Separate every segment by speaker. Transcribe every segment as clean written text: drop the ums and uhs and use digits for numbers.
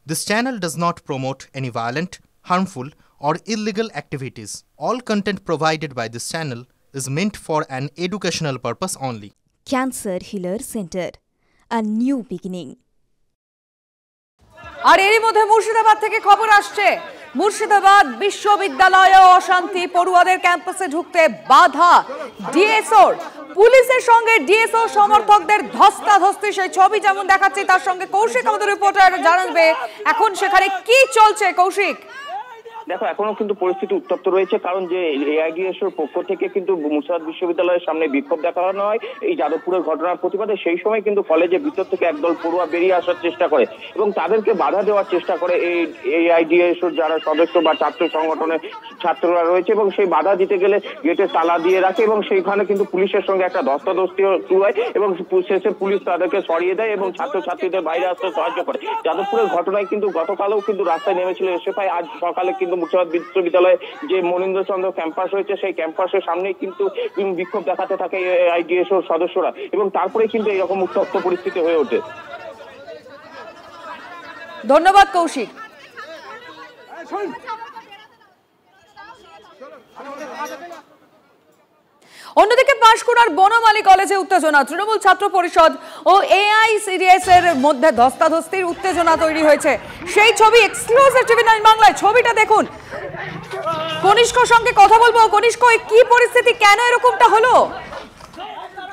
Speaker 1: This channel does not promote any violent, harmful, or illegal activities. All content provided by this channel is meant for an educational purpose only.
Speaker 2: Cancer Healer Center, a new beginning.
Speaker 3: আর এরই মধ্যে মুর্শিদাবাদ থেকে খবর আসছে, মুর্শিদাবাদ বিশ্ববিদ্যালয়ে অশান্তি, পড়ুয়াদের ক্যাম্পাসে ঢুকতে বাধা, ডিএসওর পুলিশের সঙ্গে ডিএসও সমর্থকদের ধস্তাধস্তি, সেই ছবি যেমন দেখাচ্ছি তার সঙ্গে কৌশিক আমাদের রিপোর্টার জানাবে এখন সেখানে কি চলছে। কৌশিক,
Speaker 4: দেখো এখনো কিন্তু পরিস্থিতি উত্তপ্ত রয়েছে, কারণ যে এআইডিএসওর পক্ষ থেকে কিন্তু মুর্শিদাবাদ বিশ্ববিদ্যালয়ের সামনে বিক্ষোভ দেখানো হয় এই যাদবপুরের ঘটনার প্রতিবাদে। সেই সময় কিন্তু কলেজের ভিতর থেকে একদল পড়ুয়া বেরিয়ে আসার চেষ্টা করে এবং তাদেরকে বাধা দেওয়ার চেষ্টা করে এই এআইডিএসওর যারা সদস্য বা ছাত্র সংগঠনের ছাত্ররা রয়েছে, এবং সেই বাধা দিতে গেলে গেটে তালা দিয়ে রাখে এবং সেইখানে কিন্তু পুলিশের সঙ্গে একটা ধস্তাধস্তি শুরু হয় এবং শেষে পুলিশ তাদেরকে সরিয়ে দেয় এবং ছাত্রছাত্রীদের বাইরে আসতে সাহায্য করে। যাদবপুরের ঘটনায় কিন্তু গতকালও কিন্তু রাস্তায় নেমেছিল এসএফআই। আজ সকালে কিন্তু মুর্শিদাবাদ বিশ্ববিদ্যালয়ে যে মনীন্দ্রচন্দ্র ক্যাম্পাস রয়েছে সেই ক্যাম্পাসের সামনে কিন্তু বিক্ষোভ দেখাতে থাকে আইডিএসওর সদস্যরা এবং তারপরে কিন্তু এরকম উত্তপ্ত পরিস্থিতি হয়ে ওঠে।
Speaker 3: ধন্যবাদ কৌশিক। অন্যদিকে পাঁশকুড়ার বনমালী কলেজে উত্তেজনা, তৃণমূল ছাত্র পরিষদ ও এআইসিডিএস এর মধ্যে ধস্তাধস্তির উত্তেজনা তৈরি হয়েছে। সেই ছবি এক্সক্লুসিভ টিভি 9 বাংলায়, ছবিটা দেখুন। কনিষ্কর সঙ্গে কথা বলবো। কনিষ্ক, কি পরিস্থিতি, কেন এরকমটা হলো?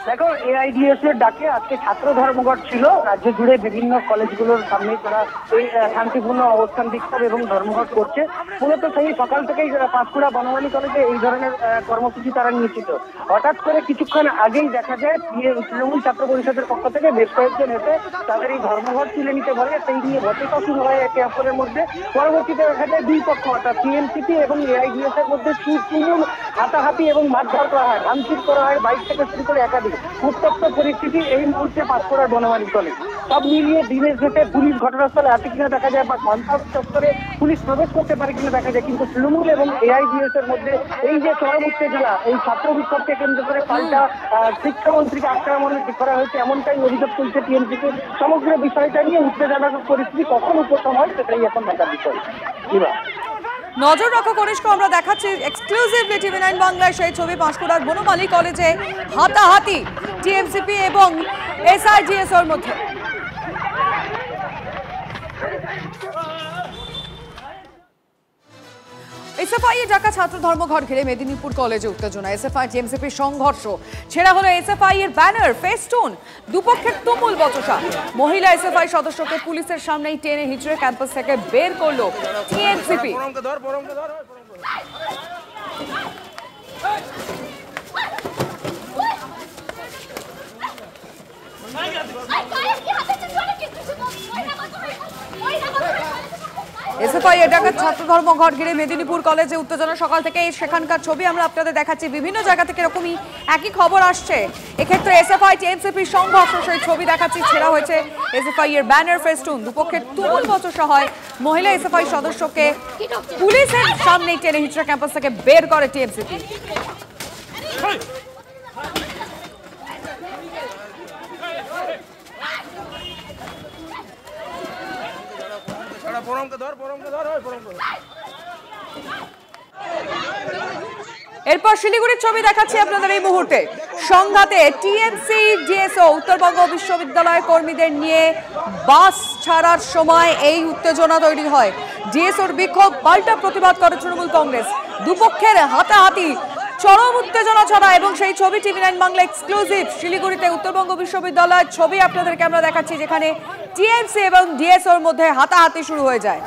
Speaker 5: দেখো, এআইডিএস এর ডাকে আজকে ছাত্র ধর্মঘট ছিল রাজ্য জুড়ে বিভিন্ন কলেজগুলোর সামনে, তারা এই শান্তিপূর্ণ অবস্থান বিক্ষোভ এবং ধর্মঘট করছে। মূলত সেই সকাল থেকেই পাঁশকুড়া বনমালী কলেজে এই ধরনের কর্মসূচি তারা নিয়েছিল। হঠাৎ করে কিছুক্ষণ আগেই দেখা যায় তৃণমূল ছাত্র পরিষদের পক্ষ থেকে বেশ কয়েকজন এসে তাদের এই ধর্মঘট তুলে নিতে বলে, সেই নিয়ে বচসা শুরু হয় একে অপরের মধ্যে। পরবর্তীতে দেখা যায় দুই পক্ষ অর্থাৎ টিএমসিপি এবং এআইডিএস এর মধ্যে তুমুল হাতাহাতি এবং মারধর করা হয়, ভাঙচুর করা হয়, বাইক থেকে শুরু করে একাধিক। উত্তপ্ত পরিস্থিতি এই মুহূর্তে পাঁশকুড়ার বনমালী কলেজ। সব মিলিয়ে দিনের শেষে পুলিশ ঘটনাস্থলে আসে কিনা দেখা যায়, বা ক্যাম্পাস চত্বরে পুলিশ প্রবেশ করতে পারে কিনা দেখা যায়, কিন্তু তৃণমূল এবং এআইডিএস এর মধ্যে এই যে চরম উত্তেজনা, এই ছাত্র বিক্ষোভকে কেন্দ্র করে পাল্টা শিক্ষামন্ত্রীকে আক্রমণ করা হয়েছে, এমনটাই অভিযোগ তুলছে টিএমসিকে। সমগ্র বিষয়টা নিয়ে উত্তেজনার পরিস্থিতি কখন উপশম হয় সেটাই এখন দেখার বিষয়।
Speaker 3: নজর রাখা কনিষ্ক, আমরা দেখাচ্ছি এক্সক্লুসিভলি টিভি 9 বাংলায় সেই ছবি। পাঁশকুড়ার বনমালী কলেজে হাতাহাতি টিএমসিপি এবং এসআইডিএস এর মধ্যে। এসএফআই এ ডাকা ছাত্র ধর্মঘট ঘিরে মেদিনীপুর কলেজে উত্তেজনা, এসএফআই টিএমসিপির সংঘর্ষ, ছেড়া হলো এসএফআই এর ব্যানার, ফেস্টুন, দুপক্ষের তুমুল বচসা। মহিলা এসএফআই সদস্যকে পুলিশের সামনেই টেনে হিচড়ে ক্যাম্পাস থেকে বের করলো টিএমসিপি। এসএফআই এ ডাকা ছাত্র ধর্মঘট ঘিরে মেদিনীপুর কলেজে উত্তেজনা সকাল থেকে। সেখানকার ছবি আমরা আপনাদের দেখাচ্ছি, বিভিন্ন জায়গা থেকে এরকমই একই খবর আসছে। এক্ষেত্রে এসএফআই টিএমসিপির সংঘর্ষ, সেই ছবি দেখাচ্ছি। ছেড়া হয়েছে এসএফআই এর ব্যানার, ফেস্টুন, দুপক্ষের তুমুল বচসা হয়। মহিলা এসএফআই সদস্যকে পুলিশের সামনেই টেনে হিচড়ে ক্যাম্পাস থেকে বের করে টিএমসিপি। এরপর শিলিগুড়ির ছবি দেখাচ্ছি আপনাদের এই মুহূর্তে। সংঘাতে টিএমসি ডিএসও উত্তরবঙ্গ বিশ্ববিদ্যালয় কর্মীদের নিয়ে বাস ছাড়ার সময় এই উত্তেজনা তৈরি হয়। ডিএসওর বিক্ষোভ, পাল্টা প্রতিবাদ করে তৃণমূল কংগ্রেস। দুপক্ষের হাতাহাতি, চরম উত্তেজনা ছড়া এবং সেই ছবি টিভি 9 বাংলা এক্সক্লুসিভ। শিলিগুড়িতে উত্তরবঙ্গ বিশ্ববিদ্যালয়ের ছবি আপনাদেরকে আমরা দেখাচ্ছি, যেখানে টিএমসি এবং ডিএসওর মধ্যে হাতাহাতি শুরু হয়ে যায়।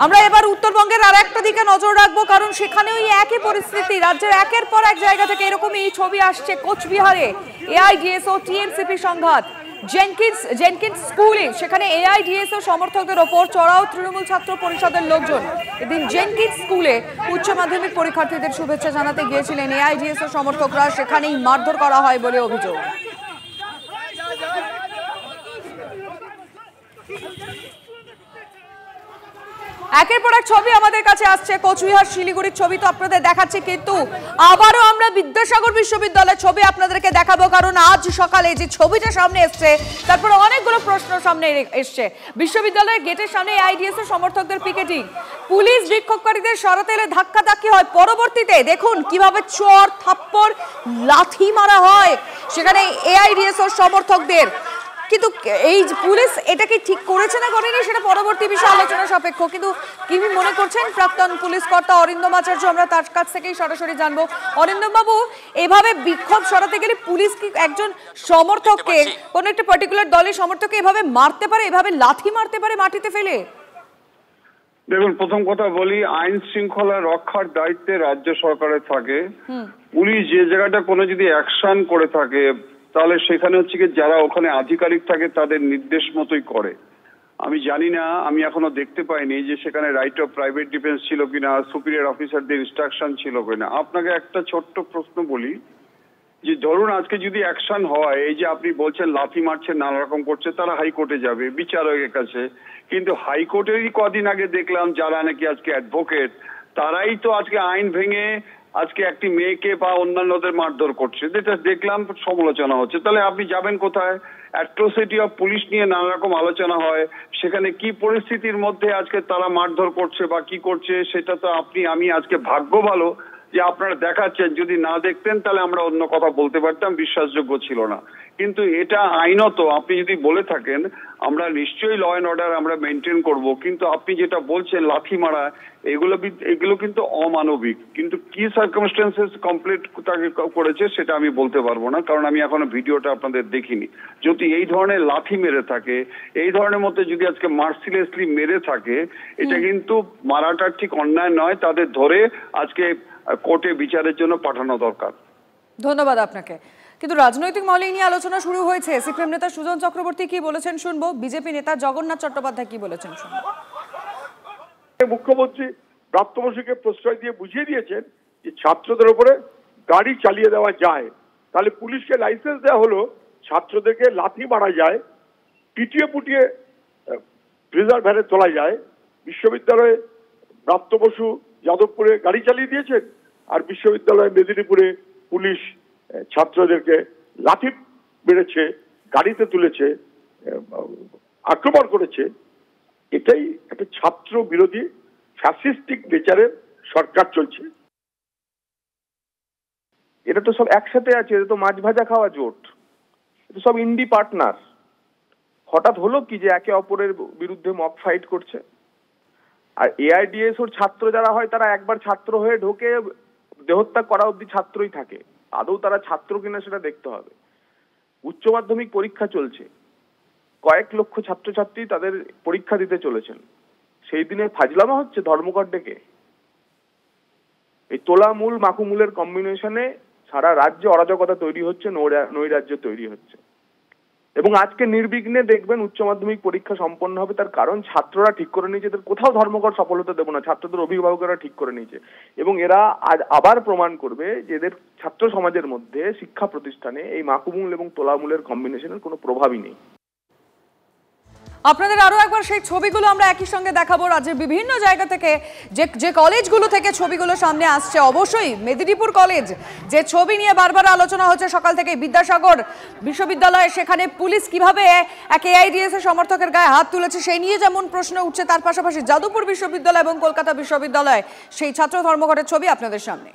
Speaker 3: আমরা এবার উত্তরবঙ্গের আর একটা দিকে নজর রাখবো, কারণ সেখানেও একই পরিস্থিতি। রাজ্যের একের পর এক জায়গা থেকে এরকমই ছবি আসছে। কোচবিহারে এআইডিএস ও টিএমসিপি সংঘাত, জেনকিন্স স্কুলে, সেখানে এআইডিএস ও সমর্থকদের ওপর চড়াও তৃণমূল ছাত্র পরিষদের লোকজন। এদিন জেনকিন্স স্কুলে উচ্চ মাধ্যমিক পরীক্ষার্থীদের শুভেচ্ছা জানাতে গিয়েছিলেন এআইডিএস ও সমর্থকরা, সেখানেই মারধর করা হয় বলে অভিযোগ। একের পর এক ছবি আমাদের কাছে আসছে, কোচবিহার শিলিগুড়ির ছবি তো আপনাদের দেখাচ্ছে, কিন্তু আবারও আমরা বিদ্যাসাগর বিশ্ববিদ্যালয়ের ছবি আপনাদেরকে দেখাবো, কারণ আজ সকালে যে ছবিটা সামনে এসছে তারপর অনেকগুলো প্রশ্ন সামনে এসছে। বিশ্ববিদ্যালয়ের গেটের সামনে এআইডিএস এর সমর্থকদের পিকেটিং, পুলিশ বিক্ষোভকারীদের সরাতে এলে ধাক্কাধাক্কি হয়, পরবর্তীতে দেখুন কিভাবে চর থাপ্পড় লাথি মারা হয় সেখানে এআইডিএস এর সমর্থকদের। কিন্তু এই পুলিশ এটা কি ঠিক করেছে না করেনি সেটা পরবর্তী বিষয় আলোচনা সাপেক্ষ, কিন্তু কি মনে করছেন প্রাক্তন পুলিশ কর্তা অরিন্দম আচার্য, আমরা তার কাছ থেকেই সরাসরি জানবো। অরিন্দম বাবু, এভাবে বিক্ষোভ সরাতে গেলে পুলিশ কি একজন সমর্থককে, কোন একটা পার্টিকুলার দলের সমর্থককে এভাবে মারতে পারে, এভাবে লাথি মারতে পারে মাটিতে ফেলে?
Speaker 6: দেখুন, প্রথম কথা বলি, আইন শৃঙ্খলা রক্ষার দায়িত্বে রাজ্য সরকারের থাকে। পুলিশ যে জায়গাটা কোনো যদি অ্যাকশন করে থাকে তাহলে সেখানে হচ্ছে কি যারা ওখানে আধিকারিক থাকে তাদের নির্দেশ মতোই করে। আমি জানি না, আমি এখনো দেখতে পাইনি যে সেখানে রাইট অফ প্রাইভেট ডিফেন্স ছিল কিনা, সুপিরিয়র অফিসারদের ইনস্ট্রাকশন ছিল কিনা। আপনাকে একটা ছোট্ট প্রশ্ন বলি, যে ধরুন আজকে যদি অ্যাকশন হয়, এই যে আপনি বলছেন লাথি মারছে, নানা রকম করছে, তারা হাইকোর্টে যাবে বিচারকের কাছে, কিন্তু হাইকোর্টেরই কদিন আগে দেখলাম যারা নাকি আজকে অ্যাডভোকেট তারাই তো আজকে আইন ভেঙে আজকে একটি মেয়েকে বা অন্যান্যদের মারধর করছে, যেটা দেখলাম সমালোচনা হচ্ছে। তাহলে আপনি যাবেন কোথায়? অ্যাট্রোসিটি অফ পুলিশ নিয়ে নানা রকম আলোচনা হয়, সেখানে কি পরিস্থিতির মধ্যে আজকে তারা মারধর করছে বা কি করছে সেটা তো আমি আজকে ভাগ্য ভালো যে আপনারা দেখাচ্ছেন, যদি না দেখতেন তাহলে আমরা অন্য কথা বলতে পারতাম, বিশ্বাসযোগ্য ছিল না। কিন্তু এটা আইনত আপনি যদি বলে থাকেন আমরা নিশ্চয়ই ল অ্যান্ড অর্ডার আমরা মেনটেন করব, কিন্তু আপনি যেটা বলছেন লাথি মারা, এগুলো কিন্তু অমানবিক। কিন্তু কি সার্কামস্টেন্সেস কমপ্লিট তাকে করেছে সেটা আমি বলতে পারবো না, কারণ আমি এখনো ভিডিওটা আপনাদের দেখিনি। যদি এই ধরনের লাথি মেরে থাকে, এই ধরনের মধ্যে যদি আজকে মার্সিলেসলি মেরে থাকে, এটা কিন্তু মারাটা ঠিক অন্যায় নয়, তাদের ধরে আজকে কোর্টে বিচারের জন্য পাঠানো দরকার।
Speaker 3: ধন্যবাদ আপনাকে। কিন্তু রাজনৈতিক মহলে নিয়ে আলোচনা শুরু হয়েছে। সিপিএম নেতা সুজন চক্রবর্তী কি বলেছেন শুনবো, বিজেপি নেতা জগন্নাথ চট্টোপাধ্যায় কি বলেছেন শুনবো।
Speaker 7: মুখ্যমন্ত্রী প্রাপ্তবয়স্ককে প্রশ্রয় দিয়ে বুঝিয়ে দিয়েছেন যে ছাত্রদের উপরে গাড়ি চালিয়ে দেওয়া যায়, তাহলে পুলিশকে লাইসেন্স দেওয়া হলো ছাত্রদেরকে লাথি মারা যায়, পিটিয়ে পুটিয়ে প্রিজার ভ্যানে তোলা যায়। বিশ্ববিদ্যালয়ে ব্রাত্য বসু যাদবপুরে গাড়ি চালিয়ে দিয়েছেন, আর বিশ্ববিদ্যালয়ে মেদিনীপুরে পুলিশ ছাত্রদেরকে লাথি মেরেছে, গাড়িতে তুলেছে, আক্রমণ করেছে। এটাই একটা ছাত্র বিরোধী ফ্যাসিস্টিক নেচারের সরকার চলছে।
Speaker 8: এটা তো সব একসাথে আছে, এটা তো মাছ ভাজা খাওয়া জোট, এটা সব ইন্ডি পার্টনার। হঠাৎ হলো কি যে একে অপরের বিরুদ্ধে মক ফাইট করছে। আর এআইডিএস ওর ছাত্র যারা হয় তারা একবার ছাত্র হয়ে ঢোকে, দেহত্যাগ করা অব্দি ছাত্রই থাকে। আদৌ তারা ছাত্র কিনা সেটা দেখতে হবে। উচ্চ মাধ্যমিক পরীক্ষা চলছে, কয়েক লক্ষ ছাত্রছাত্রী তাদের পরীক্ষা দিতে চলেছেন, সেই দিনে ফাজলামা হচ্ছে ধর্মঘট ডেকে। এই তোলামূল মাকুমূলের কম্বিনেশনে সারা রাজ্যে অরাজকতা তৈরি হচ্ছে, নৈরাজ্য তৈরি হচ্ছে। এবং আজকে নির্বিঘ্নে দেখবেন উচ্চ মাধ্যমিক পরীক্ষা সম্পন্ন হবে, তার কারণ ছাত্ররা ঠিক করে নিয়েছে এদের কোথাও ধর্মঘট সফল হতে দেবো না, ছাত্রদের অভিভাবকেরা ঠিক করে নিয়েছে। এবং এরা আজ আবার প্রমাণ করবে যে এদের ছাত্র সমাজের মধ্যে শিক্ষা প্রতিষ্ঠানে এই মাকুমূল এবং তোলামূলের কম্বিনেশনের কোনো প্রভাবই নেই।
Speaker 3: আপনাদের আরো একবার সেই ছবিগুলো আমরা একই সঙ্গে দেখাবো। রাজ্যের বিভিন্ন জায়গা থেকে যে কলেজগুলো থেকে ছবিগুলো সামনে আসছে, অবশ্যই মেদিনীপুর কলেজ যে ছবি নিয়ে বারবার আলোচনা হচ্ছে সকাল থেকে, বিদ্যাসাগর বিশ্ববিদ্যালয়ে সেখানে পুলিশ কিভাবে এক এআইডিএস এর সমর্থকের গায়ে হাত তুলেছে সেই নিয়ে যেমন প্রশ্ন উঠছে, তার পাশাপাশি যাদবপুর বিশ্ববিদ্যালয় এবং কলকাতা বিশ্ববিদ্যালয় সেই ছাত্র ধর্মঘটের ছবি আপনাদের সামনে।